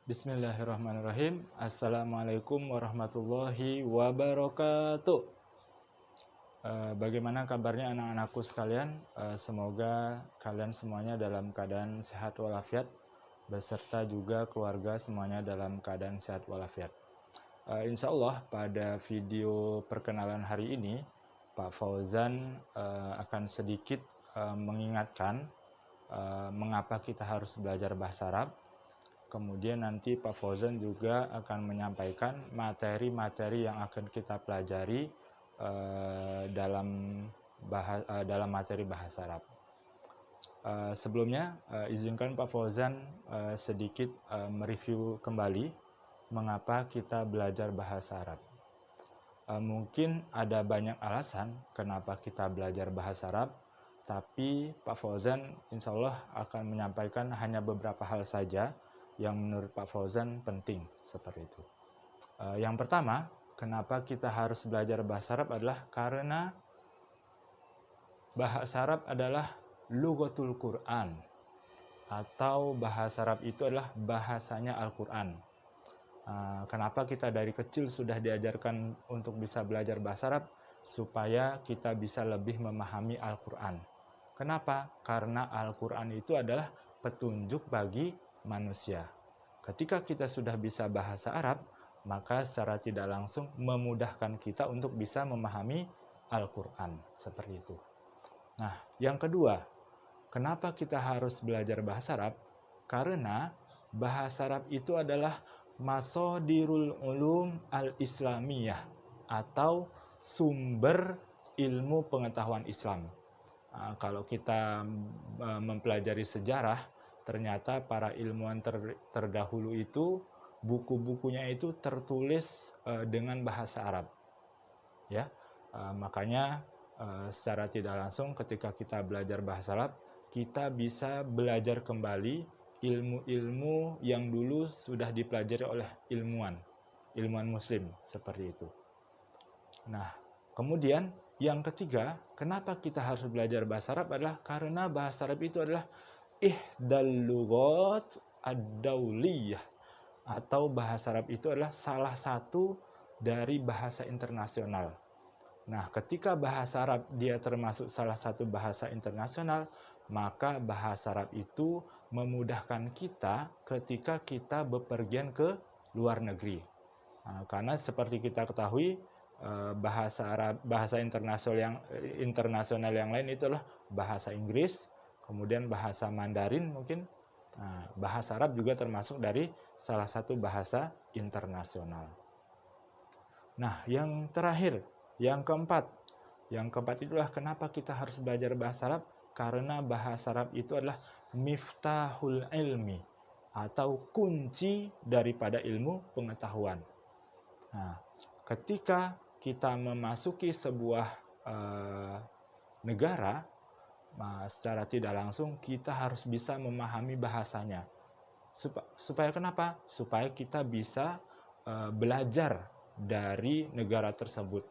Bismillahirrahmanirrahim. Assalamualaikum warahmatullahi wabarakatuh. Bagaimana kabarnya anak-anakku sekalian? Semoga kalian semuanya dalam keadaan sehat walafiat, beserta juga keluarga semuanya dalam keadaan sehat walafiat. Insya Allah pada video perkenalan hari ini, Pak Fauzan akan sedikit mengingatkan mengapa kita harus belajar bahasa Arab. Kemudian nanti Pak Fauzan juga akan menyampaikan materi-materi yang akan kita pelajari dalam materi bahasa Arab. Sebelumnya, izinkan Pak Fauzan sedikit mereview kembali mengapa kita belajar bahasa Arab. Mungkin ada banyak alasan kenapa kita belajar bahasa Arab, tapi Pak Fauzan insya Allah akan menyampaikan hanya beberapa hal saja yang menurut Pak Fauzan penting seperti itu. Yang pertama, kenapa kita harus belajar bahasa Arab adalah karena bahasa Arab adalah lughatul Quran, atau bahasa Arab itu adalah bahasanya Al-Quran. Kenapa kita dari kecil sudah diajarkan untuk bisa belajar bahasa Arab? Supaya kita bisa lebih memahami Al-Quran. Kenapa? Karena Al-Quran itu adalah petunjuk bagi manusia. Ketika kita sudah bisa bahasa Arab, maka secara tidak langsung memudahkan kita untuk bisa memahami Al-Quran. Seperti itu. Nah, yang kedua, kenapa kita harus belajar bahasa Arab? Karena bahasa Arab itu adalah masadirul ulum al-islamiyah, atau sumber ilmu pengetahuan Islam. Kalau kita mempelajari sejarah, ternyata para ilmuwan terdahulu itu buku-bukunya itu tertulis dengan bahasa Arab. Ya, makanya secara tidak langsung ketika kita belajar bahasa Arab, kita bisa belajar kembali ilmu-ilmu yang dulu sudah dipelajari oleh ilmuwan Muslim seperti itu. Nah, kemudian yang ketiga, kenapa kita harus belajar bahasa Arab adalah karena bahasa Arab itu adalah ihdal lughat ad-dauliyah, atau bahasa Arab itu adalah salah satu dari bahasa internasional. Nah, ketika bahasa Arab dia termasuk salah satu bahasa internasional, maka bahasa Arab itu memudahkan kita ketika kita bepergian ke luar negeri. Karena seperti kita ketahui, bahasa internasional yang lain itu adalah bahasa Inggris, kemudian bahasa Mandarin mungkin. Bahasa Arab juga termasuk dari salah satu bahasa internasional. Nah, yang terakhir, yang keempat itulah kenapa kita harus belajar bahasa Arab, karena bahasa Arab itu adalah miftahul ilmi, atau kunci daripada ilmu pengetahuan. Nah, ketika kita memasuki sebuah negara, secara tidak langsung kita harus bisa memahami bahasanya. Supaya kenapa? Supaya kita bisa belajar dari negara tersebut.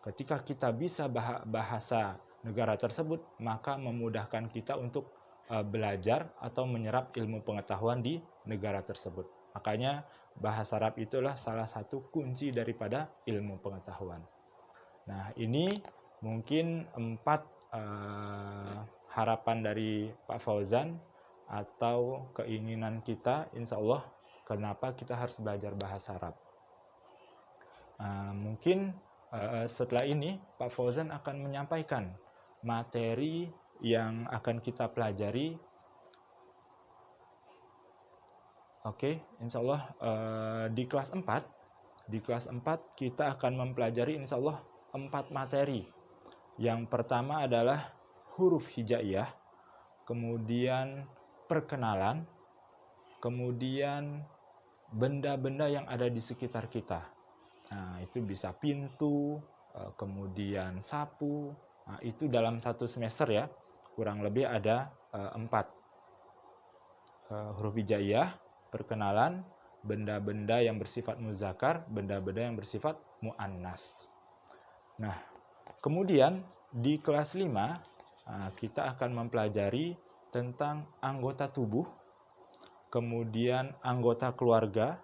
Ketika kita bisa bahasa negara tersebut, maka memudahkan kita untuk belajar atau menyerap ilmu pengetahuan di negara tersebut. Makanya bahasa Arab itulah salah satu kunci daripada ilmu pengetahuan. Nah, ini mungkin 4 harapan dari Pak Fauzan atau keinginan kita, insya Allah, kenapa kita harus belajar bahasa Arab. Mungkin setelah ini Pak Fauzan akan menyampaikan materi yang akan kita pelajari. Oke, insya Allah di kelas 4 kita akan mempelajari insya Allah 4 materi. Yang pertama adalah huruf hijaiyah, kemudian perkenalan, kemudian benda-benda yang ada di sekitar kita. Nah, itu bisa pintu, kemudian sapu. Nah, itu dalam satu semester ya, kurang lebih ada 4. Huruf hijaiyah, perkenalan, benda-benda yang bersifat muzakkar, benda-benda yang bersifat muannas. Nah, kemudian di kelas 5 kita akan mempelajari tentang anggota tubuh, kemudian anggota keluarga,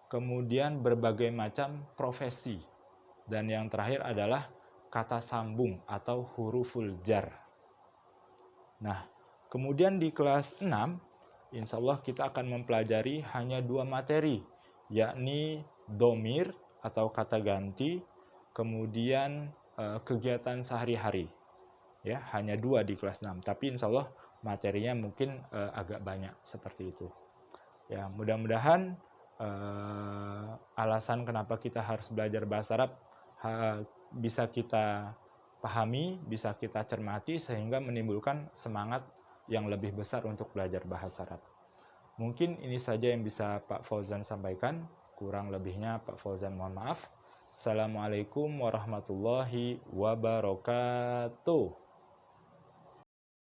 kemudian berbagai macam profesi, dan yang terakhir adalah kata sambung atau huruful jar. Nah, kemudian di kelas 6, insya Allah kita akan mempelajari hanya 2 materi, yakni domir atau kata ganti, kemudian kegiatan sehari-hari. Ya, hanya 2 di kelas 6, tapi insya Allah materinya mungkin agak banyak seperti itu. Ya, mudah-mudahan alasan kenapa kita harus belajar bahasa Arab bisa kita pahami, bisa kita cermati, sehingga menimbulkan semangat yang lebih besar untuk belajar bahasa Arab. Mungkin ini saja yang bisa Pak Fauzan sampaikan. Kurang lebihnya Pak Fauzan mohon maaf. Assalamualaikum warahmatullahi wabarakatuh.